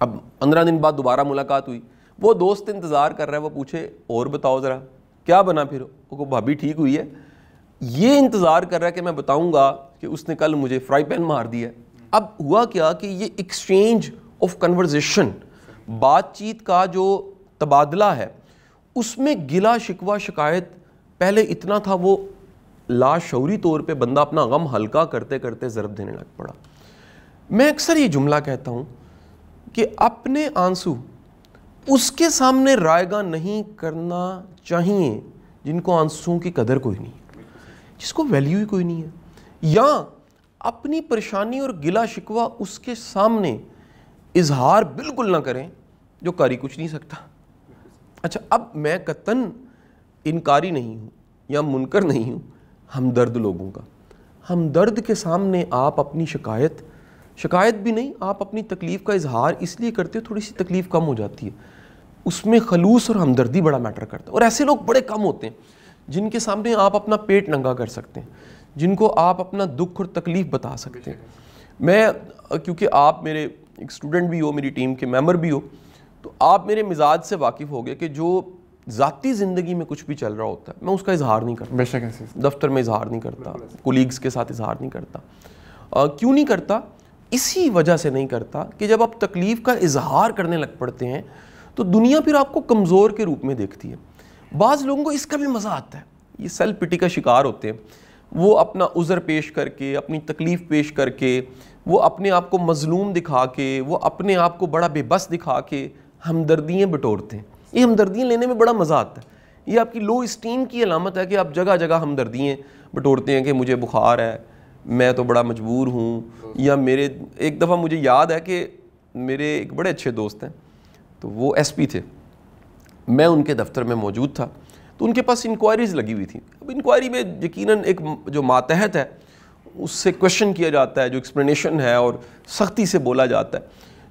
اب 15 دن بعد دوبارہ ملاقات ہوئی, وہ دوست انتظار کر رہا ہے, وہ پوچھے اور بتاؤ ذرا کیا بنا, پھر وہ بھابھی ٹھیک ہوئی ہے, یہ انتظار کر رہا ہے کہ میں بتاؤں گا کہ اس نے کل مجھے فرائی پین مار دیا ہے. اب ہوا کیا کہ یہ ایکسچینج آف کنورزیشن, بات چیت کا جو تبادلہ ہے, اس میں گلا شکوہ شکایت پہلے اتنا تھا, وہ لاشعوری طور پہ بندہ اپنا غم ہلکا کرتے کرتے ضرب دینے لگ پڑا. میں اکثر یہ جملہ کہتا ہوں کہ اپنے آنسو اس کے سامنے رائگاں نہیں کرنا چاہیے جن کو آنسوؤں کی قدر کوئی نہیں, جس کو ویلیو ہی کوئی نہیں ہے, یا اپنی پریشانی اور گلا شکوہ اس کے سامنے اظہار بالکل نہ کریں جو کر ہی کچھ نہیں سکتا. اچھا, اب میں قطعاً انکاری نہیں ہوں یا منکر نہیں ہوں ہمدرد لوگوں کا. ہمدرد کے سامنے آپ اپنی شکایت بھی نہیں, آپ اپنی تکلیف کا اظہار اس لیے کرتے ہو تھوڑی سی تکلیف کم ہو جاتی ہے, اس میں خلوص اور ہمدردی بڑا میٹر کرتا ہے. اور ایسے لوگ بڑے کم ہوتے ہیں جن کے سامنے آپ اپنا پیٹ ننگا کر سکتے ہیں, جن کو آپ اپنا دکھ اور تکلیف بتا سکتے ہیں. میں کیونکہ آپ میرے ایک اسٹوڈنٹ بھی ہو, میری ٹیم کے ممبر بھی ہو, تو آپ میرے مزاج سے واقف ہو گئے کہ جو ذاتی زندگی میں کچھ بھی چل رہا ہوتا ہے میں اس کا اظہار نہیں کرتا. بے شک ایسے دفتر میں اظہار نہیں کرتا, کولیگز کے ساتھ اظہار نہیں کرتا. کیوں نہیں کرتا؟ اسی وجہ سے نہیں کرتا کہ جب آپ تکلیف کا اظہار کرنے لگ پڑتے ہیں تو دنیا پھر آپ کو کمزور کے روپ میں دیکھتی ہے. بعض لوگوں کو اس کا بھی مزہ آتا ہے, یہ سیلف پٹی کا شکار ہوتے ہیں, وہ اپنا عذر پیش کر کے, اپنی تکلیف پیش کر کے, وہ اپنے آپ کو مظلوم دکھا کے, وہ اپنے آپ کو بڑا بے بس دکھا کے ہمدردیاں بٹورتے ہیں. یہ ہمدردیاں لینے میں بڑا مزہ آتا ہے. یہ آپ کی لو اسٹیم کی علامت ہے کہ آپ جگہ جگہ ہمدردیاں بٹورتے ہیں کہ مجھے بخار ہے, میں تو بڑا مجبور ہوں, یا میرے ایک دفعہ مجھے یاد ہے کہ میرے ایک بڑے اچھے دوست ہیں, تو وہ ایس پی تھے, میں ان کے دفتر میں موجود تھا, تو ان کے پاس انکوائریز لگی ہوئی تھیں. اب انکوائری میں یقیناً ایک جو ماتحت ہے اس سے کویشچن کیا جاتا ہے, جو ایکسپلینیشن ہے, اور سختی سے بولا جاتا ہے.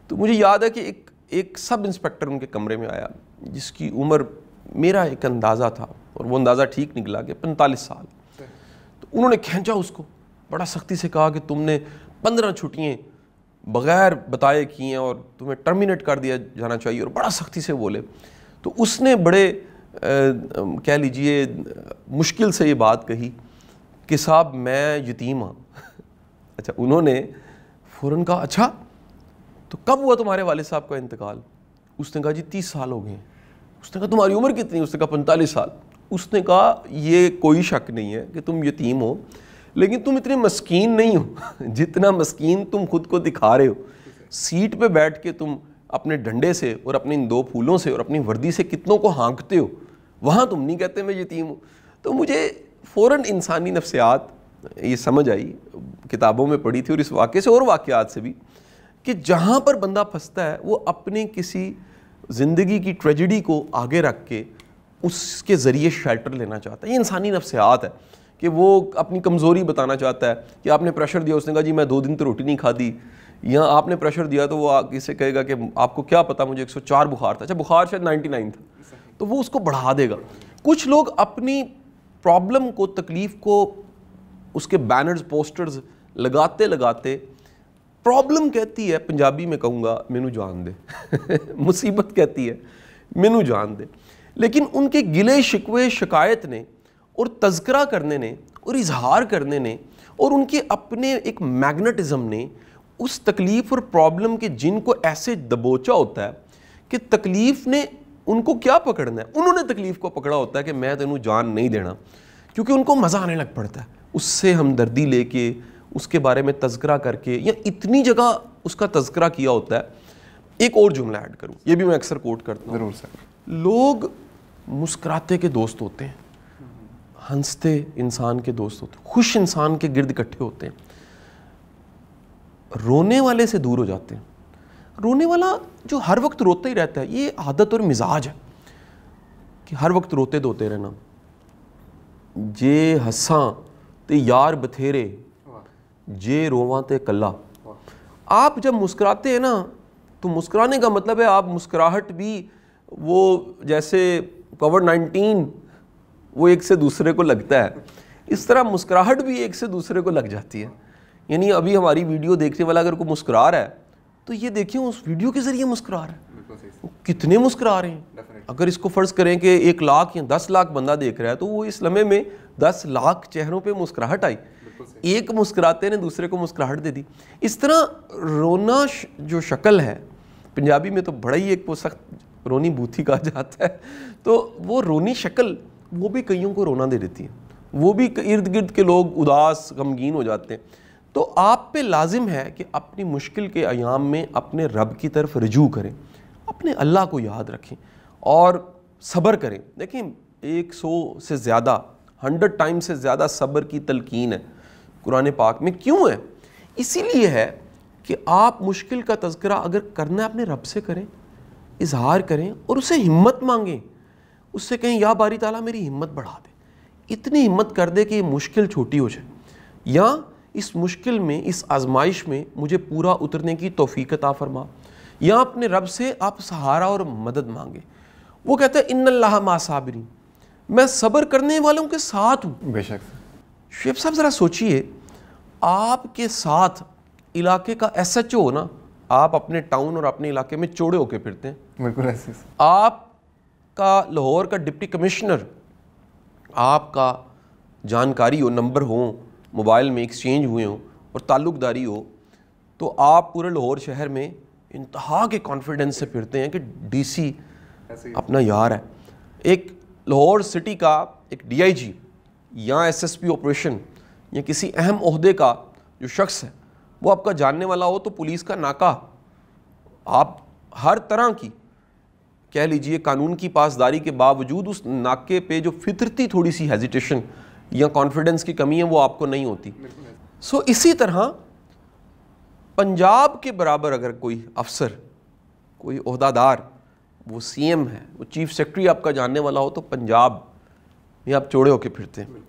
تو مجھے یاد ہے کہ ایک سب انسپیکٹر ان کے کمرے میں آیا جس کی عمر میرا ایک اندازہ تھا, اور وہ اندازہ ٹھیک نکلا کہ 45 سال. تو انہوں نے کھینچا اس کو, بڑا سختی سے کہا کہ تم نے 15 چھٹیاں بغیر بتائے کی ہیں اور تمہیں ٹرمینیٹ کر دیا جانا چاہیے, اور بڑا سختی سے بولے. تو اس نے بڑے کہہ لیجئے مشکل سے یہ بات کہی کہ صاحب میں یتیم ہوں. اچھا, انہوں نے فوراً کہا اچھا تو کب ہوا تمہارے والد صاحب کا انتقال؟ اس نے کہا جی 30 سال ہو گئے ہیں. اس نے کہا تمہاری عمر کتنی؟ اس نے کہا 45 سال. اس نے کہا یہ کوئی شک نہیں ہے کہ تم یتیم ہو, لیکن تم اتنے مسکین نہیں ہو جتنا مسکین تم خود کو دکھا رہے ہو. سیٹ پہ بیٹھ کے تم اپنے ڈنڈے سے اور اپنے ان 2 پھولوں سے اور اپنی وردی سے کتنوں کو ہانکتے ہو, وہاں تم نہیں کہتے میں یتیم ہوں. تو مجھے فوراً انسانی نفسیات یہ سمجھ آئی, کتابوں میں پڑھی تھی اور اس واقعے سے اور واقعات سے بھی, کہ جہاں پر بندہ پھنستا ہے وہ اپنے کسی زندگی کی ٹریجڈی کو آگے رکھ کے اس کے ذریعے شیلٹر لینا چاہتا ہے. یہ انسانی نفسیات ہے کہ وہ اپنی کمزوری بتانا چاہتا ہے, کہ آپ نے پریشر دیا, اس نے کہا جی میں 2 دن تو روٹی نہیں کھادی, یا آپ نے پریشر دیا تو وہ کسی کہے گا کہ آپ کو کیا پتا مجھے 104 بخار تھا. اچھا, بخار شاید 99 تھا, تو وہ اس کو بڑھا دے گا. کچھ لوگ اپنی پرابلم کو, تکلیف کو, اس کے بینرز پوسٹرز لگاتے لگاتے, پرابلم کہتی ہے پنجابی میں کہوں گا مینوں جان دے مصیبت کہتی ہے مینوں جان دے, لیکن ان کے گلے شکوے شکایت نے اور تذکرہ کرنے نے اور اظہار کرنے نے اور ان کے اپنے ایک میگنیٹزم نے اس تکلیف اور پرابلم کے جن کو ایسے دبوچا ہوتا ہے کہ تکلیف نے ان کو کیا پکڑنا ہے, انہوں نے تکلیف کو پکڑا ہوتا ہے کہ میں تینوں جان نہیں دینا, کیونکہ ان کو مزہ آنے لگ پڑتا ہے اس سے ہمدردی لے کے, اس کے بارے میں تذکرہ کر کے, یا اتنی جگہ اس کا تذکرہ کیا ہوتا ہے. ایک اور جملہ ایڈ کروں, یہ بھی میں اکثر کوٹ کرتا ہوں. ضرور سر. لوگ مسکراتے کے دوست ہوتے ہیں, ہنستے انسان کے دوست ہوتے ہیں, خوش انسان کے گرد اکٹھے ہوتے ہیں, رونے والے سے دور ہو جاتے ہیں. رونے والا جو ہر وقت روتا ہی رہتا ہے, یہ عادت اور مزاج ہے کہ ہر وقت روتے دھوتے رہنا. جے ہساں تے یار بتھیرے, جے رواں تے کلا. آپ جب مسکراتے ہیں نا تو مسکرانے کا مطلب ہے آپ مسکراہٹ بھی وہ جیسے کووڈ-19 وہ ایک سے دوسرے کو لگتا ہے, اس طرح مسکراہٹ بھی ایک سے دوسرے کو لگ جاتی ہے. یعنی ابھی ہماری ویڈیو دیکھنے والا اگر کوئی مسکرا رہا ہے تو یہ دیکھیں اس ویڈیو کے ذریعے مسکرا رہا ہے، وہ کتنے مسکرا رہے ہیں. اگر اس کو فرض کریں کہ 1 لاکھ یا 10 لاکھ بندہ دیکھ رہا ہے تو وہ اس لمحے میں 10 لاکھ چہروں پہ مسکراہٹ آئی. ایک مسکراتے نے دوسرے کو مسکراہٹ دے دی. اس طرح رونا جو شکل ہے، پنجابی میں تو بڑا ہی ایک وہ سخت رونی بوتھی کہا جاتا ہے، تو وہ رونی شکل وہ بھی کئیوں کو رونا دے دیتی ہے، وہ بھی ارد گرد کے لوگ اداس غمگین ہو جاتے ہیں. تو آپ پہ لازم ہے کہ اپنی مشکل کے ایام میں اپنے رب کی طرف رجوع کریں، اپنے اللہ کو یاد رکھیں اور صبر کریں. دیکھیں 100 سے زیادہ 100 ٹائم سے زیادہ صبر کی تلقین ہے قرآن پاک میں. کیوں ہے؟ اسی لیے ہے کہ آپ مشکل کا تذکرہ اگر کرنا ہے اپنے رب سے کریں، اظہار کریں اور اسے ہمت مانگیں. اس سے کہیں یا باری تعالیٰ میری ہمت بڑھا دے، اتنی ہمت کر دے کہ یہ مشکل چھوٹی ہو جائے، یا اس مشکل میں اس آزمائش میں مجھے پورا اترنے کی توفیق عطا فرما. یا اپنے رب سے آپ سہارا اور مدد مانگیں. وہ کہتا ہے ان اللہ مع صابرین، میں صبر کرنے والوں کے ساتھ ہوں. بے شک. شعیب صاحب ذرا سوچئے، آپ کے ساتھ علاقے کا ایس ایچ او نا، آپ اپنے ٹاؤن اور اپنے علاقے میں چوڑے ہو کے پھرتے ہیں. بالکل ایسے. آپ کا لاہور کا ڈپٹی کمشنر، آپ کا جانکاری ہو، نمبر ہوں موبائل میں ایکسچینج ہوئے ہوں اور تعلق داری ہو، تو آپ پورے لاہور شہر میں انتہا کے کانفیڈنس سے پھرتے ہیں کہ ڈی سی اپنا یار ہے. ایک لاہور سٹی کا ایک ڈی آئی جی یا ایس ایس پی آپریشن یا کسی اہم عہدے کا جو شخص ہے وہ آپ کا جاننے والا ہو تو پولیس کا ناکہ، آپ ہر طرح کی کہہ لیجئے قانون کی پاسداری کے باوجود اس ناکے پہ جو فطرتی تھوڑی سی ہیزیٹیشن یا کانفیڈنس کی کمی ہے وہ آپ کو نہیں ہوتی. سو اسی طرح پنجاب کے برابر اگر کوئی افسر، کوئی عہدہ دار، وہ سی ایم ہے، وہ چیف سیکرٹری آپ کا جاننے والا ہو تو پنجاب میں آپ چوڑے ہو کے پھرتے ہیں.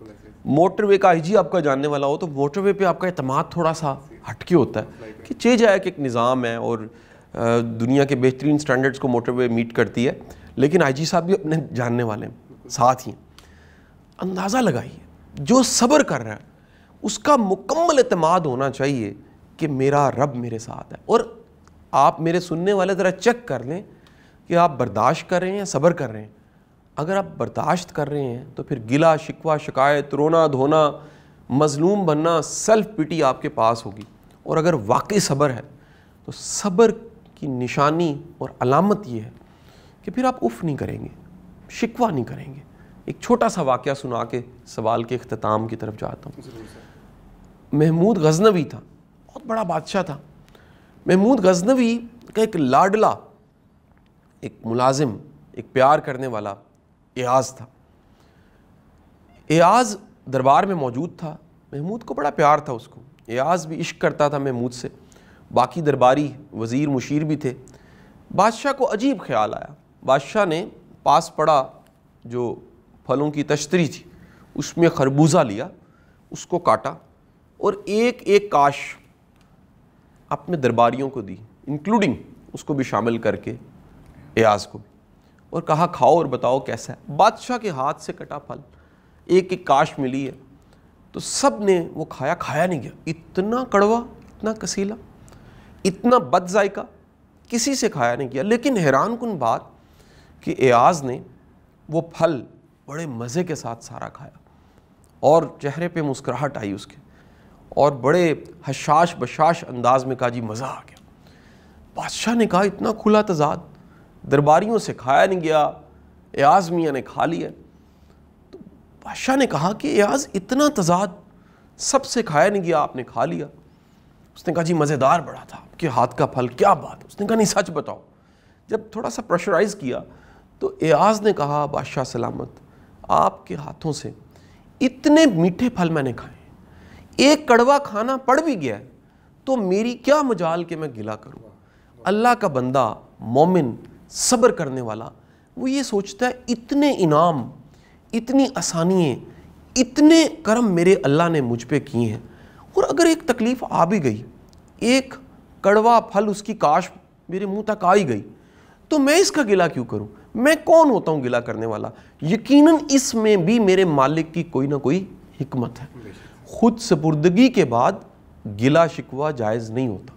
موٹر وے کا آئی جی آپ کا جاننے والا ہو تو موٹر وے پہ آپ کا اعتماد تھوڑا سا ہٹ کے ہوتا ہے کہ چے جائے کہ ایک نظام ہے اور دنیا کے بہترین سٹینڈرڈز کو موٹر وے میٹ کرتی ہے، لیکن آئی جی صاحب بھی اپنے جاننے والے ہیں ساتھ ہی. اندازہ لگائیے جو صبر کر رہا ہے اس کا مکمل اعتماد ہونا چاہیے کہ میرا رب میرے ساتھ ہے. اور آپ میرے سننے والے ذرا چیک کر لیں کہ آپ برداشت کر رہے ہیں یا صبر کر رہے ہیں. اگر آپ برداشت کر رہے ہیں تو پھر گلہ شکوہ شکایت، رونا دھونا، مظلوم بننا، سیلف پیٹی آپ کے پاس ہوگی. اور اگر واقعی صبر ہے تو صبر کی نشانی اور علامت یہ ہے کہ پھر آپ اف نہیں کریں گے، شکوہ نہیں کریں گے. ایک چھوٹا سا واقعہ سنا کے سوال کے اختتام کی طرف جاتا ہوں. محمود غزنوی تھا، بہت بڑا بادشاہ تھا. محمود غزنوی کا ایک لاڈلا، ایک ملازم، ایک پیار کرنے والا ایاز تھا. ایاز دربار میں موجود تھا، محمود کو بڑا پیار تھا اس کو، ایاز بھی عشق کرتا تھا محمود سے، باقی درباری وزیر مشیر بھی تھے. بادشاہ کو عجیب خیال آیا. بادشاہ نے پاس پڑا جو پھلوں کی تشتری تھی اس میں خربوزہ لیا، اس کو کاٹا اور ایک ایک کاش اپنے درباریوں کو دی، انکلوڈنگ اس کو بھی شامل کر کے ایاز کو بھی، اور کہا کھاؤ اور بتاؤ کیسا ہے. بادشاہ کے ہاتھ سے کٹا پھل ایک ایک کاش ملی ہے تو سب نے وہ کھایا، کھایا نہیں گیا. اتنا کڑوا، اتنا کسیلا، اتنا بد ذائقہ، کسی سے کھایا نہیں گیا. لیکن حیران کن بات کہ ایاز نے وہ پھل بڑے مزے کے ساتھ سارا کھایا اور چہرے پہ مسکراہٹ آئی اس کے، اور بڑے حشاش بشاش انداز میں کہا جی مزہ آ گیا. بادشاہ نے کہا اتنا کھلا تضاد، درباریوں سے کھایا نہیں گیا، ایاز میاں نے کھا لیا. تو بادشاہ نے کہا کہ ایاز اتنا تضاد، سب سے کھایا نہیں گیا، آپ نے کھا لیا. اس نے کہا جی مزیدار بڑا تھا آپ کے ہاتھ کا پھل، کیا بات ہے. اس نے کہا نہیں سچ بتاؤ. جب تھوڑا سا پریشرائز کیا تو ایاز نے کہا بادشاہ سلامت، آپ کے ہاتھوں سے اتنے میٹھے پھل میں نے کھائے، ایک کڑوا کھانا پڑ بھی گیا ہے تو میری کیا مجال کہ میں گلہ کروں. اللہ کا بندہ، مومن، صبر کرنے والا، وہ یہ سوچتا ہے اتنے انعام، اتنی آسانیاں، اتنے کرم میرے اللہ نے مجھ پہ کیے ہیں، اور اگر ایک تکلیف آ بھی گئی، ایک کڑوا پھل اس کی کاش میرے منہ تک آ ہی گئی، تو میں اس کا گلہ کیوں کروں؟ میں کون ہوتا ہوں گلہ کرنے والا؟ یقیناً اس میں بھی میرے مالک کی کوئی نہ کوئی حکمت ہے. خود سپردگی کے بعد گلہ شکوہ جائز نہیں ہوتا.